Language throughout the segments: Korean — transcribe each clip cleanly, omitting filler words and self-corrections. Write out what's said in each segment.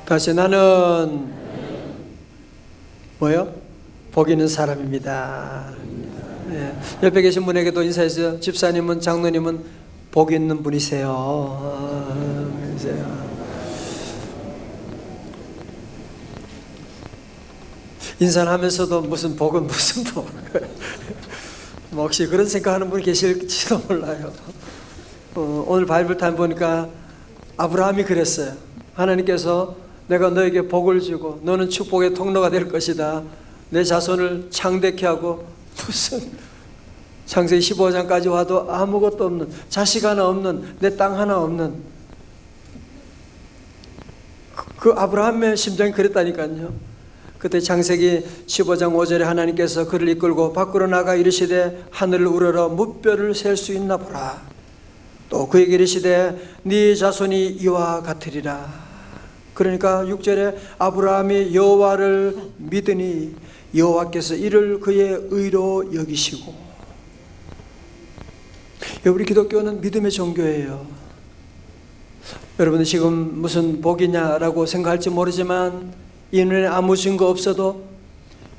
다시 나는 뭐요? 복 있는 사람입니다. 예. 옆에 계신 분에게도 인사해주세요. 집사님은, 장로님은 복 있는 분이세요. 인사를 하면서도 무슨 복은 무슨 복. 뭐 혹시 그런 생각하는 분이 계실지도 몰라요. 오늘 바이블 타임 보니까 아브라함이 그랬어요. 하나님께서 내가 너에게 복을 주고 너는 축복의 통로가 될 것이다. 내 자손을 창대케 하고, 무슨 창세기 15장까지 와도 아무것도 없는, 자식 하나 없는, 내 땅 하나 없는 그 아브라함의 심정이 그랬다니까요. 그때 창세기 15장 5절에 하나님께서 그를 이끌고 밖으로 나가 이르시되 하늘을 우러러 무뼈를 셀 수 있나 보라. 또 그에게 이르시되 네 자손이 이와 같으리라. 그러니까 6절에 아브라함이 여호와를 믿으니 여호와께서 이를 그의 의로 여기시고. 우리 기독교는 믿음의 종교예요. 여러분 지금 무슨 복이냐라고 생각할지 모르지만, 이 눈에 아무 증거 없어도,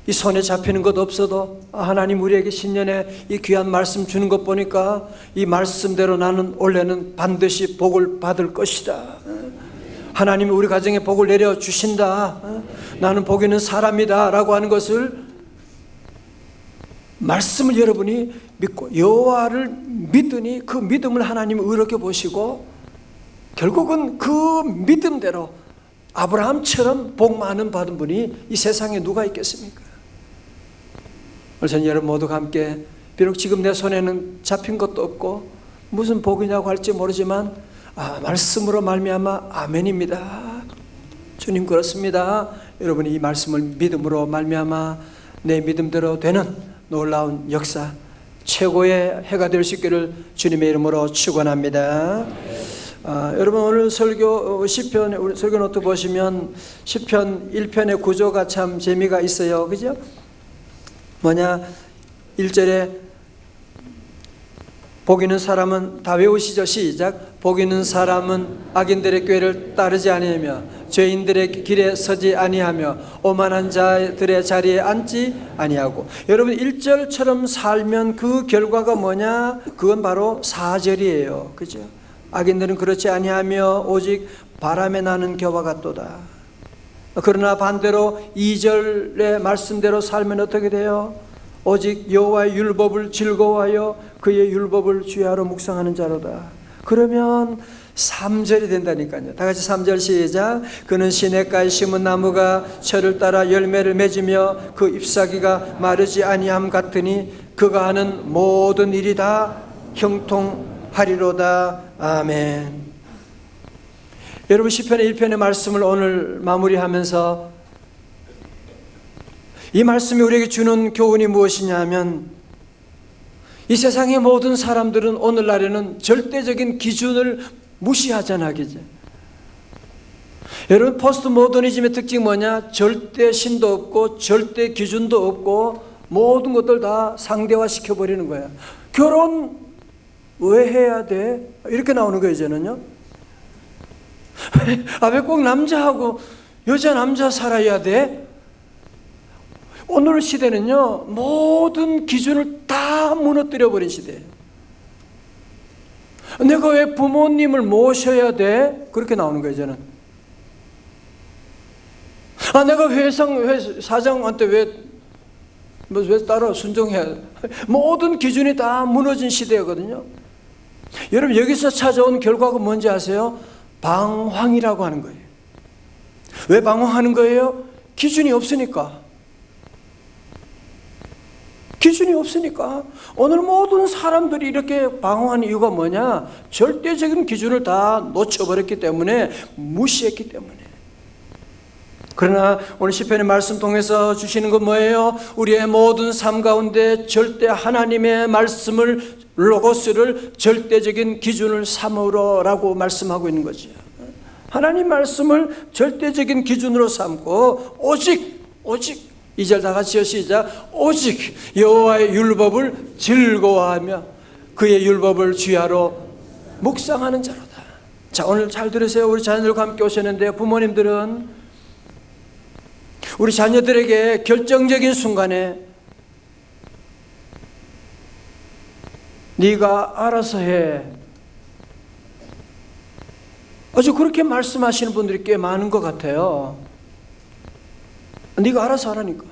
이 손에 잡히는 것 없어도 하나님 우리에게 신년에 이 귀한 말씀 주는 것 보니까 이 말씀대로 나는 원래는 반드시 복을 받을 것이다. 하나님이 우리 가정에 복을 내려주신다. 나는 복 있는 사람이다 라고 하는 것을, 말씀을 여러분이 믿고 여호와를 믿으니 그 믿음을 하나님이 의롭게 보시고 결국은 그 믿음대로 아브라함처럼 복 많은 받은 분이 이 세상에 누가 있겠습니까? 오늘 저는 여러분 모두가 함께, 비록 지금 내 손에는 잡힌 것도 없고 무슨 복이냐고 할지 모르지만 말씀으로 말미암아 아멘입니다. 주님 그렇습니다. 여러분이 이 말씀을 믿음으로 말미암아 내 믿음대로 되는 놀라운 역사, 최고의 해가 될 수 있기를 주님의 이름으로 축원합니다. 여러분 오늘 설교 시편, 우리 설교 노트 보시면 시편 1편의 구조가 참 재미가 있어요. 그죠? 뭐냐, 1절에 복 있는 사람은, 다 외우시죠? 시작. 복 있는 사람은 악인들의 꾀를 따르지 아니하며 죄인들의 길에 서지 아니하며 오만한 자들의 자리에 앉지 아니하고. 여러분 1절처럼 살면 그 결과가 뭐냐? 그건 바로 4절이에요. 그죠? 악인들은 그렇지 아니하며 오직 바람에 나는 겨와 같도다. 그러나 반대로 2절의 말씀대로 살면 어떻게 돼요? 오직 여호와의 율법을 즐거워하여 그의 율법을 주야로 묵상하는 자로다. 그러면 3절이 된다니까요. 다 같이 3절 시작. 그는 시냇가에 심은 나무가 철을 따라 열매를 맺으며 그 잎사귀가 마르지 아니함 같으니 그가 하는 모든 일이 다 형통하리로다. 아멘. 여러분 시편의 1편의 말씀을 오늘 마무리하면서 이 말씀이 우리에게 주는 교훈이 무엇이냐 하면, 이 세상의 모든 사람들은 오늘날에는 절대적인 기준을 무시하잖아. 그죠? 여러분 포스트 모더니즘의 특징이 뭐냐? 절대 신도 없고 절대 기준도 없고 모든 것들 다 상대화 시켜버리는 거야. 결혼 왜 해야 돼? 이렇게 나오는 거예요 이제는요. 왜 꼭 남자하고 여자 남자 살아야 돼? 오늘 시대는요 모든 기준을 다 무너뜨려 버린 시대예요. 내가 왜 부모님을 모셔야 돼? 그렇게 나오는 거예요 저는. 내가 사장한테 왜 따라 순종해야 돼? 모든 기준이 다 무너진 시대거든요. 여러분 여기서 찾아온 결과가 뭔지 아세요? 방황이라고 하는 거예요. 왜 방황하는 거예요? 기준이 없으니까. 기준이 없으니까. 오늘 모든 사람들이 이렇게 방황하는 이유가 뭐냐? 절대적인 기준을 다 놓쳐버렸기 때문에, 무시했기 때문에. 그러나 오늘 시편의 말씀 통해서 주시는 건 뭐예요? 우리의 모든 삶 가운데 절대 하나님의 말씀을, 로고스를 절대적인 기준을 삼으라고 말씀하고 있는 거죠. 하나님 말씀을 절대적인 기준으로 삼고 오직 2절 다 같이요 시작. 오직 여호와의 율법을 즐거워하며 그의 율법을 주야로 묵상하는 자로다. 자, 오늘 잘 들으세요. 우리 자녀들과 함께 오셨는데요, 부모님들은 우리 자녀들에게 결정적인 순간에 네가 알아서 해. 아주 그렇게 말씀하시는 분들이 꽤 많은 것 같아요. 네가 알아서 하라니까.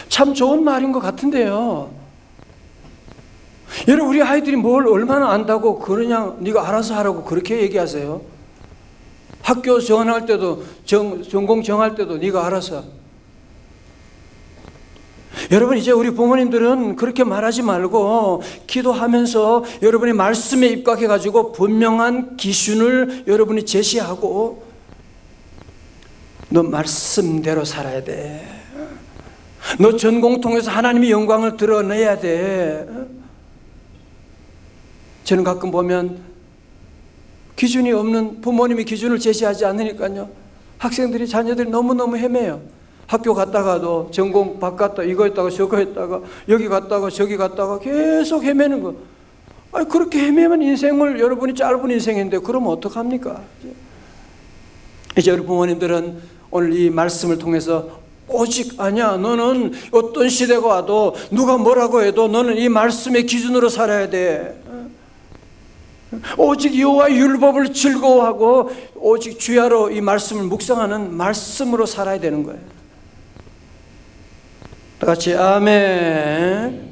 참 좋은 말인 것 같은데요. 여러분, 우리 아이들이 뭘 얼마나 안다고 그냥 네가 알아서 하라고 그렇게 얘기하세요? 학교 정할 때도 전공 정할 때도 네가 알아서. 여러분, 이제 우리 부모님들은 그렇게 말하지 말고 기도하면서 여러분이 말씀에 입각해 가지고 분명한 기준을 여러분이 제시하고 너 말씀대로 살아야 돼. 너 전공 통해서 하나님의 영광을 드러내야 돼. 저는 가끔 보면 기준이 없는, 부모님이 기준을 제시하지 않으니까요, 학생들이, 자녀들이 너무너무 헤매요. 학교 갔다가도 전공 바꿨다, 이거 했다가 저거 했다가 여기 갔다가 저기 갔다가 계속 헤매는 거. 아니, 그렇게 헤매면 인생을, 여러분이 짧은 인생인데 그러면 어떡합니까? 이제 우리 부모님들은 오늘 이 말씀을 통해서 오직 아니야, 너는 어떤 시대가 와도 누가 뭐라고 해도 너는 이 말씀의 기준으로 살아야 돼. 오직 여호와의 율법을 즐거워하고 오직 주야로 이 말씀을 묵상하는 말씀으로 살아야 되는 거예요. 다 같이 아멘.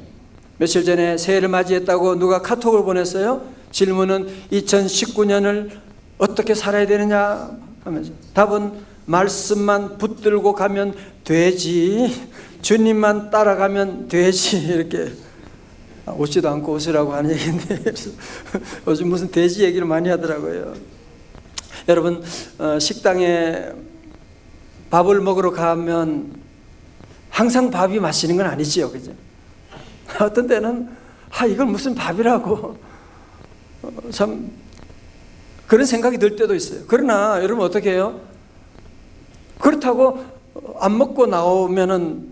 며칠 전에 새해를 맞이했다고 누가 카톡을 보냈어요. 질문은 2019년을 어떻게 살아야 되느냐 하면서, 답은 말씀만 붙들고 가면 되지, 주님만 따라가면 되지, 이렇게. 웃지도 않고 웃으라고 하는 얘기인데 요즘 무슨 돼지 얘기를 많이 하더라고요. 여러분, 식당에 밥을 먹으러 가면 항상 밥이 맛있는 건 아니지요, 그죠? 어떤 때는 이건 무슨 밥이라고 참 그런 생각이 들 때도 있어요. 그러나 여러분 어떻게 해요? 그렇다고 안 먹고 나오면은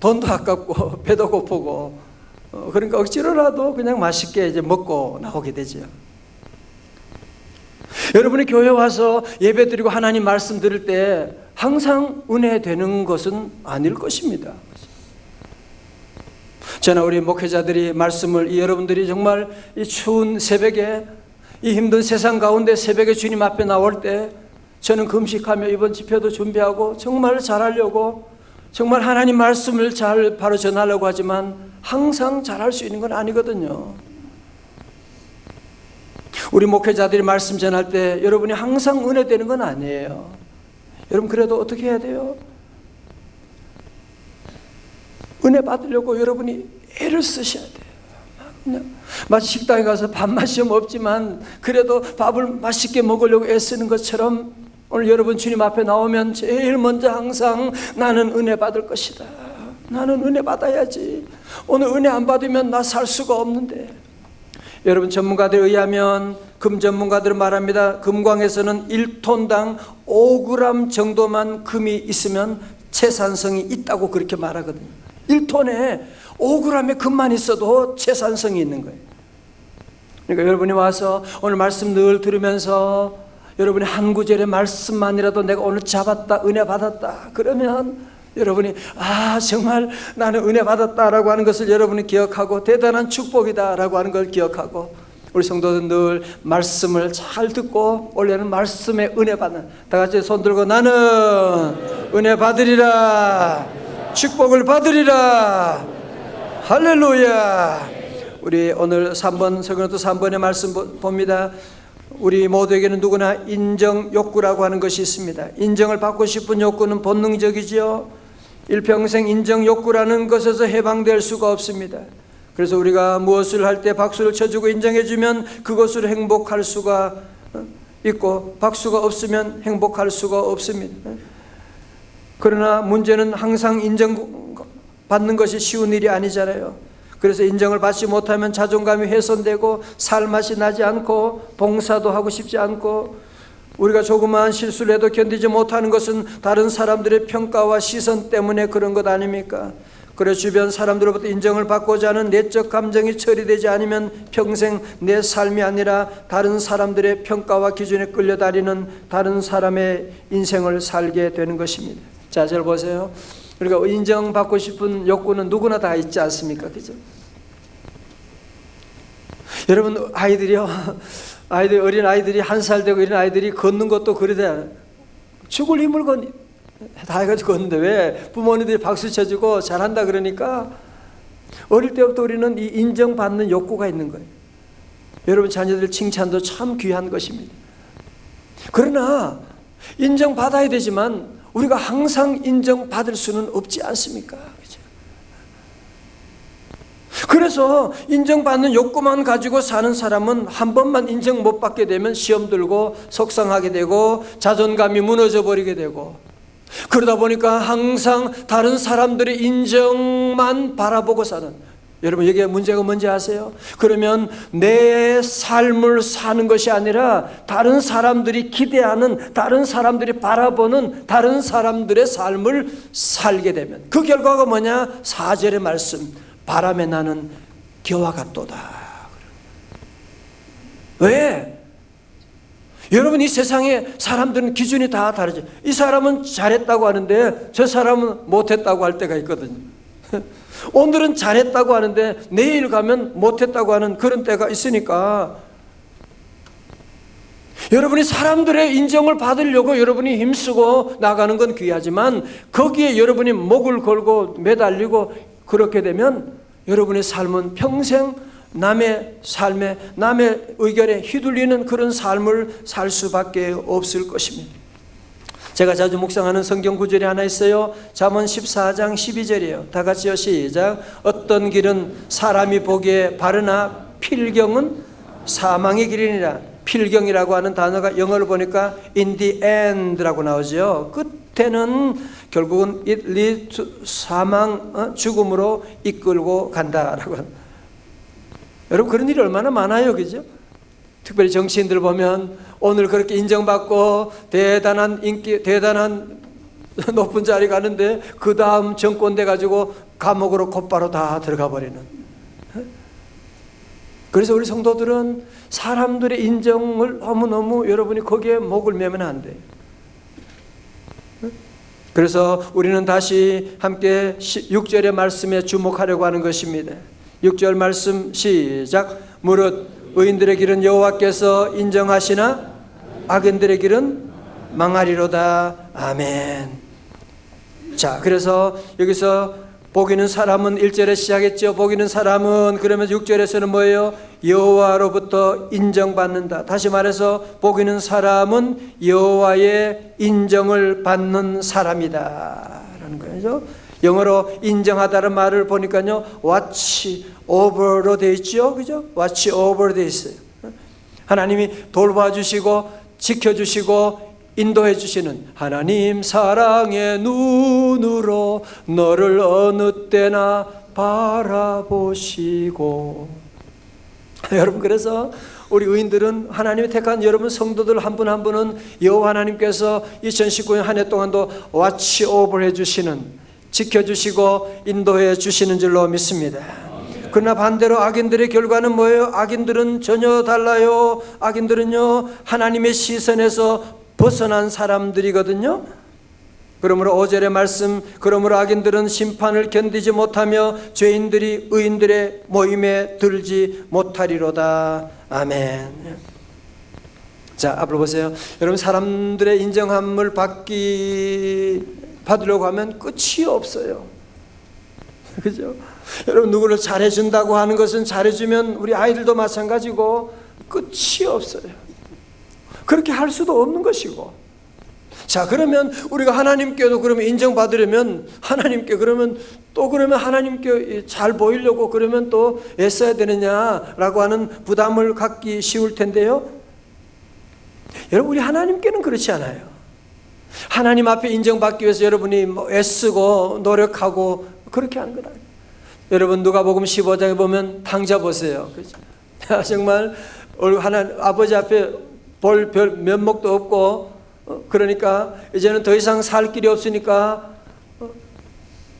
돈도 아깝고 배도 고프고, 그러니까 억지로라도 그냥 맛있게 이제 먹고 나오게 되죠. 여러분이 교회 와서 예배 드리고 하나님 말씀 들을 때 항상 은혜 되는 것은 아닐 것입니다. 저는 우리 목회자들이 말씀을, 여러분들이 정말 이 추운 새벽에, 이 힘든 세상 가운데 새벽에 주님 앞에 나올 때 저는 금식하며 이번 집회도 준비하고 정말 잘하려고, 정말 하나님 말씀을 잘 바로 전하려고 하지만 항상 잘할 수 있는 건 아니거든요. 우리 목회자들이 말씀 전할 때 여러분이 항상 은혜 되는 건 아니에요. 여러분, 그래도 어떻게 해야 돼요? 은혜 받으려고 여러분이 애를 쓰셔야 돼요. 그냥 마치 식당에 가서 밥맛이 없지만 그래도 밥을 맛있게 먹으려고 애쓰는 것처럼 오늘 여러분 주님 앞에 나오면 제일 먼저 항상 나는 은혜 받을 것이다. 나는 은혜 받아야지. 오늘 은혜 안 받으면 나 살 수가 없는데. 여러분, 전문가들에 의하면, 금 전문가들은 말합니다. 금광에서는 1톤당 5g 정도만 금이 있으면 채산성이 있다고 그렇게 말하거든요. 1톤에 5g의 금만 있어도 채산성이 있는 거예요. 그러니까 여러분이 와서 오늘 말씀 늘 들으면서 여러분이 한 구절의 말씀만이라도 내가 오늘 잡았다, 은혜 받았다, 그러면 여러분이 정말 나는 은혜 받았다라고 하는 것을 여러분이 기억하고 대단한 축복이다라고 하는 걸 기억하고, 우리 성도들 늘 말씀을 잘 듣고 원래는 말씀에 은혜 받는, 다 같이 손 들고 나는 은혜 받으리라, 축복을 받으리라. 할렐루야. 우리 오늘 3번 서기노트 3번의 말씀 봅니다. 우리 모두에게는 누구나 인정 욕구라고 하는 것이 있습니다. 인정을 받고 싶은 욕구는 본능적이지요. 일평생 인정 욕구라는 것에서 해방될 수가 없습니다. 그래서 우리가 무엇을 할 때 박수를 쳐주고 인정해주면 그것으로 행복할 수가 있고, 박수가 없으면 행복할 수가 없습니다. 그러나 문제는 항상 인정받는 것이 쉬운 일이 아니잖아요. 그래서 인정을 받지 못하면 자존감이 훼손되고 살맛이 나지 않고 봉사도 하고 싶지 않고, 우리가 조그마한 실수를 해도 견디지 못하는 것은 다른 사람들의 평가와 시선 때문에 그런 것 아닙니까? 그래 주변 사람들로부터 인정을 받고자 하는 내적 감정이 처리되지 않으면 평생 내 삶이 아니라 다른 사람들의 평가와 기준에 끌려다니는 다른 사람의 인생을 살게 되는 것입니다. 자, 잘 보세요. 그러니까 인정받고 싶은 욕구는 누구나 다 있지 않습니까? 그죠? 여러분, 아이들이요. 어린 아이들이 1살 되고 이런 아이들이 걷는 것도 그러잖아요. 죽을 힘을 다 해가지고 걷는데 왜? 부모님들이 박수 쳐주고 잘한다 그러니까 어릴 때부터 우리는 이 인정받는 욕구가 있는 거예요. 여러분 자녀들 칭찬도 참 귀한 것입니다. 그러나 인정받아야 되지만 우리가 항상 인정받을 수는 없지 않습니까? 그렇죠? 그래서 인정받는 욕구만 가지고 사는 사람은 한 번만 인정 못 받게 되면 시험 들고 속상하게 되고 자존감이 무너져 버리게 되고, 그러다 보니까 항상 다른 사람들의 인정만 바라보고 사는, 여러분 여기에 문제가 뭔지 아세요? 그러면 내 삶을 사는 것이 아니라 다른 사람들이 기대하는, 다른 사람들이 바라보는 다른 사람들의 삶을 살게 되면 그 결과가 뭐냐? 4절의 말씀, 바람에 나는 겨와 같도다. 왜? 여러분 이 세상에 사람들은 기준이 다 다르죠. 이 사람은 잘했다고 하는데 저 사람은 못했다고 할 때가 있거든요. 오늘은 잘했다고 하는데 내일 가면 못했다고 하는 그런 때가 있으니까, 여러분이 사람들의 인정을 받으려고 여러분이 힘쓰고 나가는 건 귀하지만 거기에 여러분이 목을 걸고 매달리고 그렇게 되면 여러분의 삶은 평생 남의 삶에, 남의 의견에 휘둘리는 그런 삶을 살 수밖에 없을 것입니다. 제가 자주 묵상하는 성경 구절이 하나 있어요. 잠언 14장 12절이에요. 다 같이요, 시작. 어떤 길은 사람이 보기에 바르나 필경은 사망의 길이니라. 필경이라고 하는 단어가 영어로 보니까 in the end라고 나오죠. 끝에는 결국은 it leads to 사망, 죽음으로 이끌고 간다라고 합니다. 여러분 그런 일이 얼마나 많아요, 그죠? 특별히 정치인들 보면 오늘 그렇게 인정받고 대단한 인기, 대단한 높은 자리 가는데 그 다음 정권 돼가지고 감옥으로 곧바로 다 들어가 버리는. 그래서 우리 성도들은 사람들의 인정을 너무너무 여러분이 거기에 목을 매면 안 돼요. 그래서 우리는 다시 함께 6절의 말씀에 주목하려고 하는 것입니다. 6절 말씀 시작. 무릇 의인들의 길은 여호와께서 인정하시나 악인들의 길은 망하리로다. 아멘. 자, 그래서 여기서 복이는 사람은 1절에 시작했죠. 복이는 사람은, 그러면서 6절에서는 뭐예요? 여호와로부터 인정받는다. 다시 말해서 복이는 사람은 여호와의 인정을 받는 사람이다 라는 거죠. 영어로 인정하다는 말을 보니까요, watch over로 되어 있죠, 그죠? watch over 되어 있어요. 하나님이 돌봐주시고 지켜주시고 인도해 주시는 하나님 사랑의 눈으로 너를 어느 때나 바라보시고. 여러분 그래서 우리 의인들은, 하나님이 택한 여러분 성도들 한 분 한 분은 여호와 하나님께서 2019년 한 해 동안도 watch over 해주시는, 지켜주시고 인도해 주시는 줄로 믿습니다. 그러나 반대로 악인들의 결과는 뭐예요? 악인들은 전혀 달라요. 악인들은요, 하나님의 시선에서 벗어난 사람들이거든요. 그러므로 5절의 말씀, 그러므로 악인들은 심판을 견디지 못하며 죄인들이 의인들의 모임에 들지 못하리로다. 아멘. 자, 앞으로 보세요. 여러분 사람들의 인정함을 받으려고 하면 끝이 없어요. 그죠? 여러분 누구를 잘해준다고 하는 것은, 잘해주면 우리 아이들도 마찬가지고 끝이 없어요. 그렇게 할 수도 없는 것이고. 자, 그러면 우리가 하나님께도 그러면 인정받으려면, 하나님께 그러면 또 그러면 하나님께 잘 보이려고 그러면 또 애써야 되느냐라고 하는 부담을 갖기 쉬울 텐데요. 여러분 우리 하나님께는 그렇지 않아요. 하나님 앞에 인정받기 위해서 여러분이 애쓰고 노력하고 그렇게 하는 건 아니에요. 여러분 누가복음 15장에 보면 탕자 보세요. 그렇죠? 정말 아버지 앞에 볼 별 면목도 없고, 그러니까 이제는 더 이상 살 길이 없으니까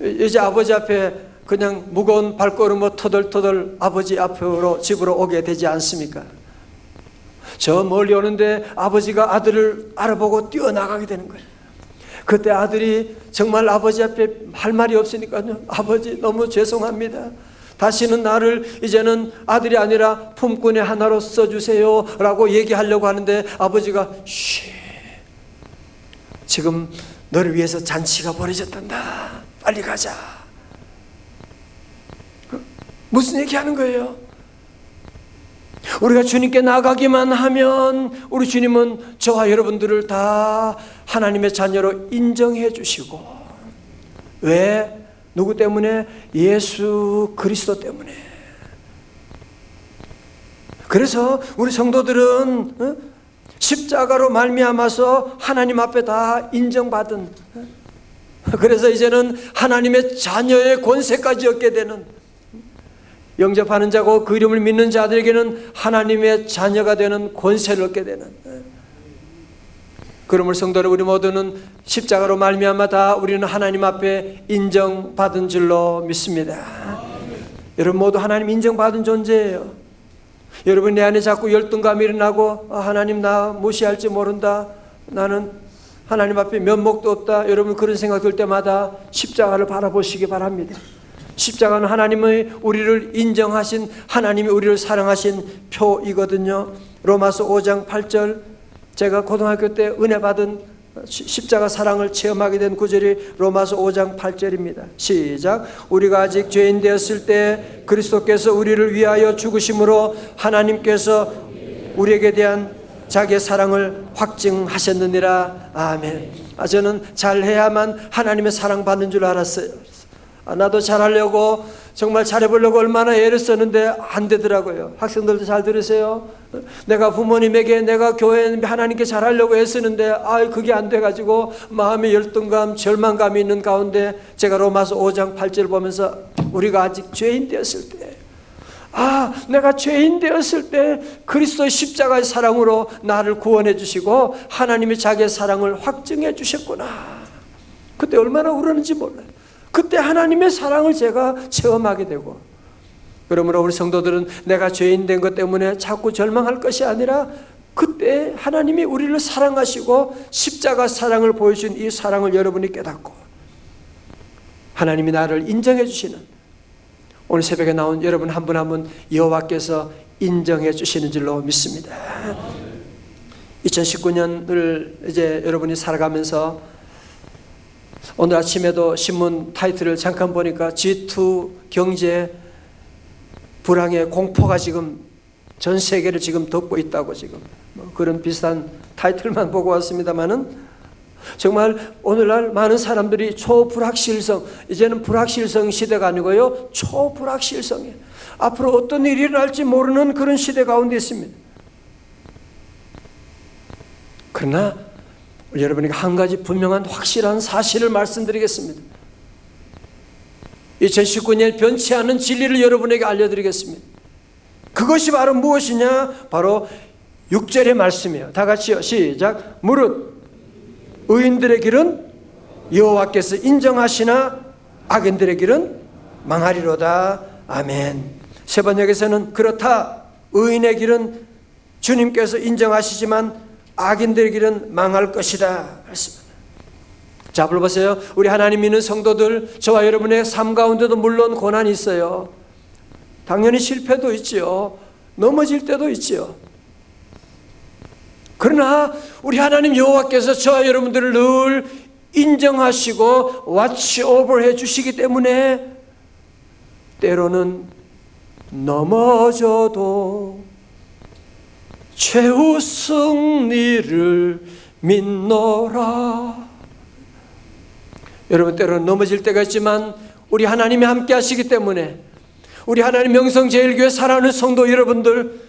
이제 아버지 앞에 그냥 무거운 발걸음으로 터덜터덜 아버지 앞으로 집으로 오게 되지 않습니까? 저 멀리 오는데 아버지가 아들을 알아보고 뛰어나가게 되는 거예요. 그때 아들이 정말 아버지 앞에 할 말이 없으니까요. 아버지 너무 죄송합니다. 다시는 나를 이제는 아들이 아니라 품꾼의 하나로 써주세요 라고 얘기하려고 하는데 아버지가 지금 너를 위해서 잔치가 벌어졌단다. 빨리 가자. 무슨 얘기하는 거예요? 우리가 주님께 나가기만 하면 우리 주님은 저와 여러분들을 다 하나님의 자녀로 인정해 주시고, 왜? 누구 때문에? 예수 그리스도 때문에. 그래서 우리 성도들은 십자가로 말미암아서 하나님 앞에 다 인정받은, 그래서 이제는 하나님의 자녀의 권세까지 얻게 되는, 영접하는 자고 그 이름을 믿는 자들에게는 하나님의 자녀가 되는 권세를 얻게 되는. 그러므로 성도들, 우리 모두는 십자가로 말미암아 다 우리는 하나님 앞에 인정받은 줄로 믿습니다. 여러분 모두 하나님 인정받은 존재예요. 여러분 내 안에 자꾸 열등감이 일어나고 하나님 나 무시할지 모른다, 나는 하나님 앞에 면목도 없다, 여러분 그런 생각 들 때마다 십자가를 바라보시기 바랍니다. 십자가는 하나님의 우리를 인정하신, 하나님이 우리를 사랑하신 표이거든요. 로마서 5장 8절, 제가 고등학교 때 은혜 받은 십자가 사랑을 체험하게 된 구절이 로마서 5장 8절입니다. 시작. 우리가 아직 죄인 되었을 때 그리스도께서 우리를 위하여 죽으심으로 하나님께서 우리에게 대한 자기의 사랑을 확증하셨느니라. 아멘. 저는 잘해야만 하나님의 사랑받는 줄 알았어요. 나도 잘하려고 정말 잘해보려고 얼마나 애를 썼는데 안 되더라고요. 학생들도 잘 들으세요. 내가 부모님에게, 내가 교회 하나님께 잘하려고 애쓰는데 그게 안 돼가지고 마음의 열등감, 절망감이 있는 가운데 제가 로마서 5장 8절 보면서 우리가 아직 죄인 되었을 때, 내가 죄인 되었을 때 그리스도의 십자가의 사랑으로 나를 구원해 주시고 하나님이 자기의 사랑을 확증해 주셨구나. 그때 얼마나 울었는지 몰라요. 그때 하나님의 사랑을 제가 체험하게 되고, 그러므로 우리 성도들은 내가 죄인 된 것 때문에 자꾸 절망할 것이 아니라 그때 하나님이 우리를 사랑하시고 십자가 사랑을 보여준 이 사랑을 여러분이 깨닫고 하나님이 나를 인정해 주시는, 오늘 새벽에 나온 여러분 한 분 한 분 여호와께서 인정해 주시는 줄로 믿습니다. 2019년을 이제 여러분이 살아가면서 오늘 아침에도 신문 타이틀을 잠깐 보니까 G2 경제 불황의 공포가 지금 전 세계를 지금 덮고 있다고, 지금 그런 비슷한 타이틀만 보고 왔습니다만은 정말 오늘날 많은 사람들이 초불확실성, 이제는 불확실성 시대가 아니고요, 초불확실성이에요. 앞으로 어떤 일이 일어날지 모르는 그런 시대 가운데 있습니다. 그러나 여러분에게 한 가지 분명한 확실한 사실을 말씀드리겠습니다. 2019년 변치 않은 진리를 여러분에게 알려드리겠습니다. 그것이 바로 무엇이냐? 바로 6절의 말씀이에요. 다 같이요. 시작. 무릇 의인들의 길은 여호와께서 인정하시나 악인들의 길은 망하리로다. 아멘. 세 번역에서는 그렇다. 의인의 길은 주님께서 인정하시지만 악인들의 길은 망할 것이다. 자, 불러보세요. 우리 하나님 믿는 성도들, 저와 여러분의 삶 가운데도 물론 고난이 있어요. 당연히 실패도 있지요. 넘어질 때도 있지요. 그러나 우리 하나님 여호와께서 저와 여러분들을 늘 인정하시고 watch over 해주시기 때문에 때로는 넘어져도 최후 승리를 믿노라. 여러분 때로는 넘어질 때가 있지만 우리 하나님이 함께 하시기 때문에 우리 하나님 명성제일교회 사랑하는 성도 여러분들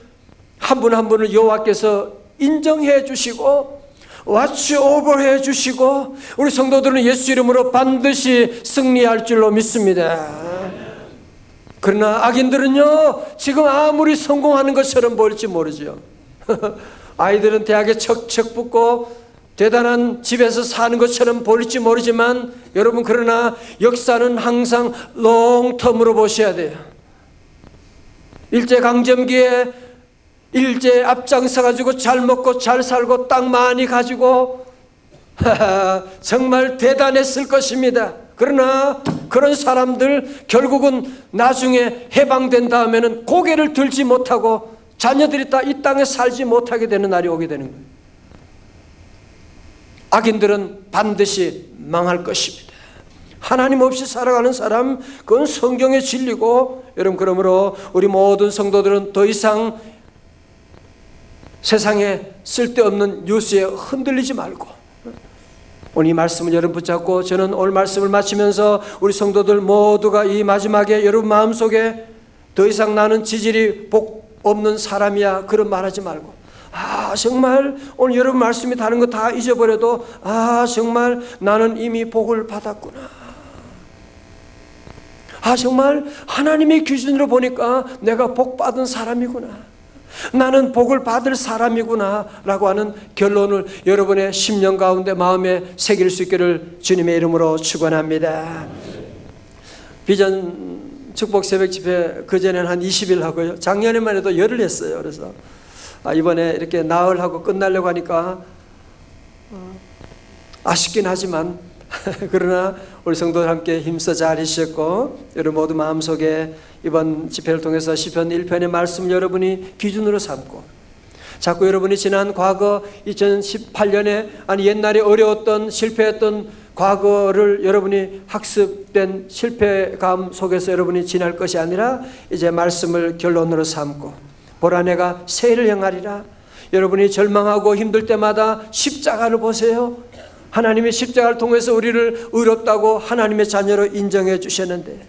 한 분 한 분을 여호와께서 인정해 주시고 watch over 해 주시고 우리 성도들은 예수 이름으로 반드시 승리할 줄로 믿습니다. 그러나 악인들은요, 지금 아무리 성공하는 것처럼 보일지 모르죠. 아이들은 대학에 척척 붙고 대단한 집에서 사는 것처럼 보일지 모르지만 여러분, 그러나 역사는 항상 롱텀으로 보셔야 돼요. 일제강점기에 일제 앞장서 가지고 잘 먹고 잘 살고 땅 많이 가지고 정말 대단했을 것입니다. 그러나 그런 사람들 결국은 나중에 해방된 다음에는 고개를 들지 못하고 자녀들이 다 이 땅에 살지 못하게 되는 날이 오게 되는 거예요. 악인들은 반드시 망할 것입니다. 하나님 없이 살아가는 사람, 그건 성경의 진리고, 여러분, 그러므로 우리 모든 성도들은 더 이상 세상에 쓸데없는 뉴스에 흔들리지 말고, 오늘 이 말씀을 여러분 붙잡고, 저는 오늘 말씀을 마치면서 우리 성도들 모두가 이 마지막에 여러분 마음속에 더 이상 나는 지질이 복 없는 사람이야, 그런 말하지 말고, 정말 오늘 여러분 말씀이 다른 거 다 잊어버려도 정말 나는 이미 복을 받았구나. 정말 하나님의 기준으로 보니까 내가 복 받은 사람이구나. 나는 복을 받을 사람이구나 라고 하는 결론을 여러분의 심령 가운데 마음에 새길 수 있기를 주님의 이름으로 축원합니다. 비전 축복 새벽 집회 그전에는 한 20일 하고요. 작년에만 해도 열흘 했어요. 그래서 이번에 이렇게 나흘하고 끝나려고 하니까 아쉽긴 하지만 그러나 우리 성도들 함께 힘써 잘 해주셨고, 여러분 모두 마음속에 이번 집회를 통해서 시편 1편의 말씀 여러분이 기준으로 삼고, 자꾸 여러분이 지난 과거 2018년에 옛날에 어려웠던 실패했던 과거를 여러분이 학습된 실패감 속에서 여러분이 지날 것이 아니라 이제 말씀을 결론으로 삼고, 보라 내가 새해를 행하리라. 여러분이 절망하고 힘들 때마다 십자가를 보세요. 하나님의 십자가를 통해서 우리를 의롭다고 하나님의 자녀로 인정해 주셨는데,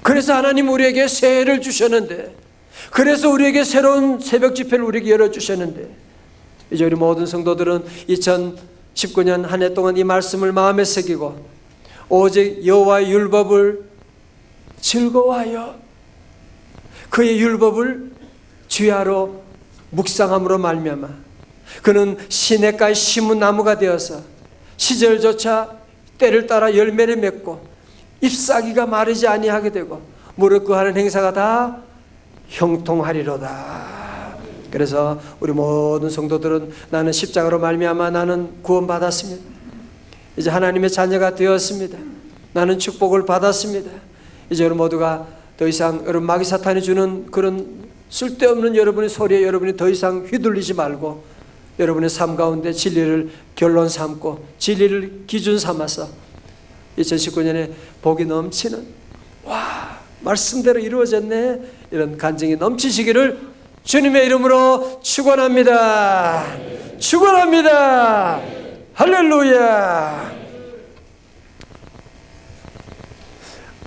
그래서 하나님 우리에게 새해를 주셨는데, 그래서 우리에게 새로운 새벽 집회를 우리에게 열어주셨는데, 이제 우리 모든 성도들은 2019년 한 해 동안 이 말씀을 마음에 새기고 오직 여호와의 율법을 즐거워하여 그의 율법을 주야로 묵상함으로 말미암아 그는 시냇가에 심은 나무가 되어서 시절조차 때를 따라 열매를 맺고 잎사귀가 마르지 아니하게 되고 무릇 그하는 행사가 다 형통하리로다. 그래서 우리 모든 성도들은 나는 십자가로 말미암아 나는 구원받았습니다. 이제 하나님의 자녀가 되었습니다. 나는 축복을 받았습니다. 이제 여러분 모두가 더 이상 여러분 마귀 사탄이 주는 그런 쓸데없는 여러분의 소리에 여러분이 더 이상 휘둘리지 말고 여러분의 삶 가운데 진리를 결론 삼고 진리를 기준 삼아서 2019년에 복이 넘치는 말씀대로 이루어졌네 이런 간증이 넘치시기를 주님의 이름으로 축원합니다. 축원합니다. 할렐루야.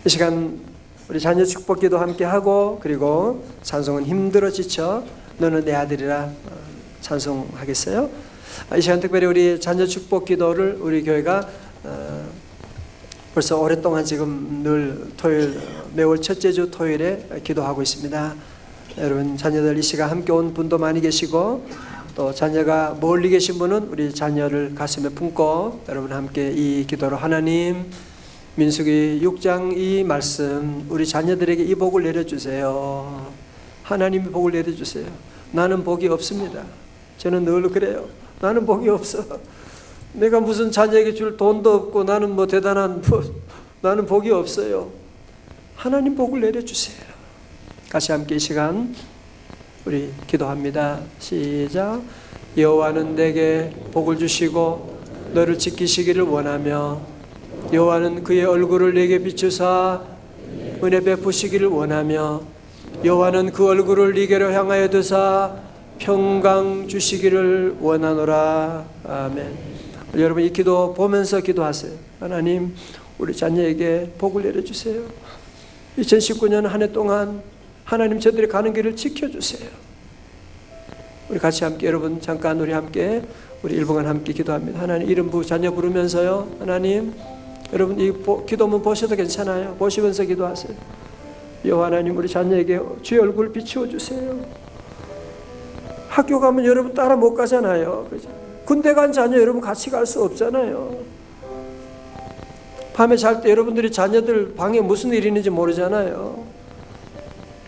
이 시간 우리 자녀 축복기도 함께 하고 그리고 찬송은 힘들어 지쳐 너는 내 아들이라 찬송하겠어요. 이 시간 특별히 우리 자녀 축복기도를 우리 교회가 벌써 오랫동안 지금 늘 토요일 매월 첫째 주 토요일에 기도하고 있습니다. 여러분 자녀들 이 시간 함께 온 분도 많이 계시고 또 자녀가 멀리 계신 분은 우리 자녀를 가슴에 품고 여러분 함께 이 기도로 하나님 민수기 6장 이 말씀 우리 자녀들에게 이 복을 내려주세요. 하나님이 복을 내려주세요. 나는 복이 없습니다. 저는 늘 그래요. 나는 복이 없어. 내가 무슨 자녀에게 줄 돈도 없고 나는 뭐 대단한 나는 복이 없어요. 하나님 복을 내려주세요. 같이 함께 이 시간 우리 기도합니다. 시작. 여호와는 내게 복을 주시고 너를 지키시기를 원하며 여호와는 그의 얼굴을 내게 비추사 은혜 베푸시기를 원하며 여호와는 그 얼굴을 네게로 향하여 드사 평강 주시기를 원하노라. 아멘. 여러분 이 기도 보면서 기도하세요. 하나님 우리 자녀에게 복을 내려주세요. 2019년 한 해 동안 하나님 저들이 가는 길을 지켜주세요. 우리 같이 함께 여러분 잠깐 우리 함께 우리 1분간 함께 기도합니다. 하나님 이름 자녀 부르면서요. 하나님 여러분 이 기도문 보셔도 괜찮아요. 보시면서 기도하세요. 여호와 하나님 우리 자녀에게 주의 얼굴 비추어 주세요. 학교 가면 여러분 따라 못 가잖아요. 그렇죠? 군대 간 자녀 여러분 같이 갈 수 없잖아요. 밤에 잘 때 여러분들이 자녀들 방에 무슨 일이 있는지 모르잖아요.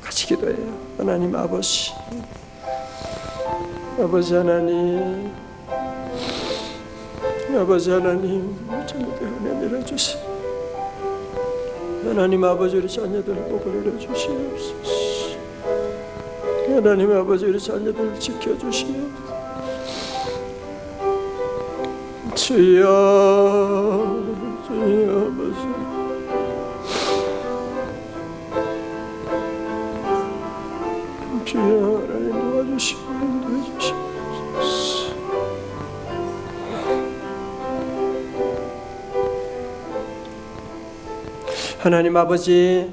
같이 기도해요. 하나님 아버지, 아버지 하나님, 아버지 하나님, 자녀들 은혜 내려주시오. 하나님 아버지, 우리 자녀들 복을 내려주시옵소서. 하나님 아버지, 우리 자녀들 지켜주시옵소서. 주여, 주여 아버지, 주여 하나님 도와주시고 인도해 주시옵소서. 하나님 아버지,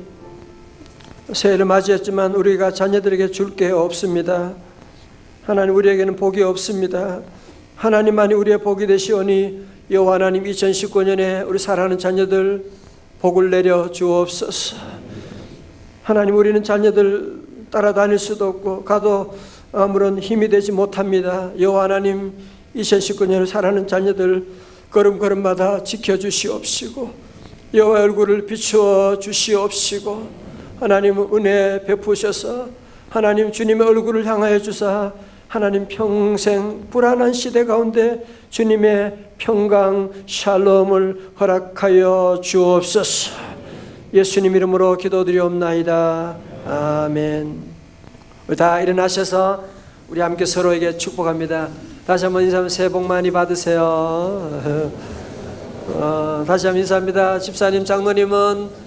새해를 맞이했지만 우리가 자녀들에게 줄 게 없습니다. 하나님, 우리에게는 복이 없습니다. 하나님만이 우리의 복이 되시오니 여호와 하나님, 2019년에 우리 사랑하는 자녀들 복을 내려 주옵소서. 하나님, 우리는 자녀들 따라다닐 수도 없고 가도 아무런 힘이 되지 못합니다. 여호와 하나님, 2019년을 사랑하는 자녀들 걸음걸음마다 지켜주시옵시고 여호와의 얼굴을 비추어 주시옵시고 하나님 은혜 베푸셔서 하나님 주님의 얼굴을 향하여 주사 하나님 평생 불안한 시대 가운데 주님의 평강 샬롬을 허락하여 주옵소서. 예수님 이름으로 기도드리옵나이다. 아멘. 우리 다 일어나셔서 우리 함께 서로에게 축복합니다. 다시 한번 인사하면 새해 복 많이 받으세요. 다시 한번 인사합니다. 집사님, 장로님은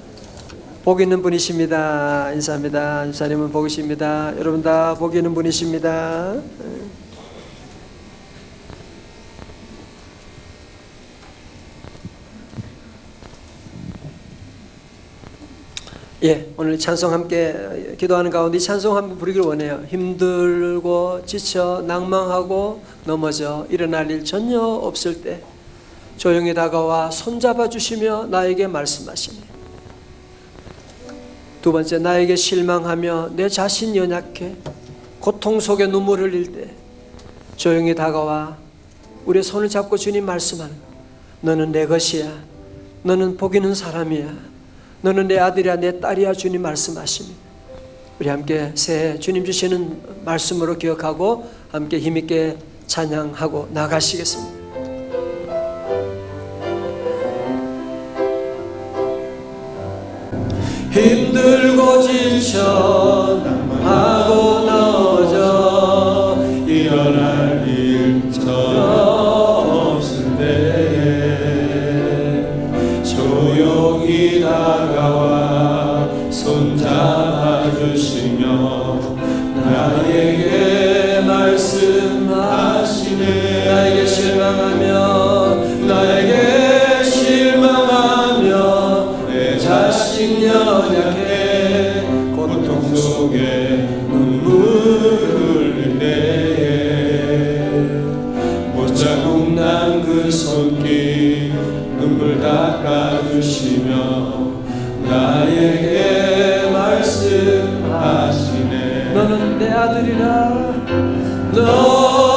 복 있는 분이십니다. 인사합니다. 집사님은 복이십니다. 여러분 다 복 있는 분이십니다. 예, 오늘 찬송 함께 기도하는 가운데 이 찬송 한번 부르기를 원해요. 힘들고 지쳐 낭망하고 넘어져 일어날 일 전혀 없을 때 조용히 다가와 손잡아 주시며 나에게 말씀하시네. 두 번째, 나에게 실망하며 내 자신 연약해 고통 속에 눈물 흘릴 때 조용히 다가와 우리의 손을 잡고 주님 말씀하는 거. 너는 내 것이야. 너는 복 있는 사람이야. 너는 내 아들이야, 내 딸이야. 주님 말씀하십니다. 우리 함께 새해 주님 주시는 말씀으로 기억하고 함께 힘있게 찬양하고 나가시겠습니다. 힘들고 지쳐 낭망하고 넘어져 일어날 일 전혀 없을 때 조용히 다가와 손잡아 주시며 나에게 말씀하시네. 나에게 실망하며 내 자신 연약해 고통 속에 눈물 흘릴 때에 못자국 난 그 손길 눈물 닦아주시며 나에게 말씀하시네. 너는 내 아들이라. 너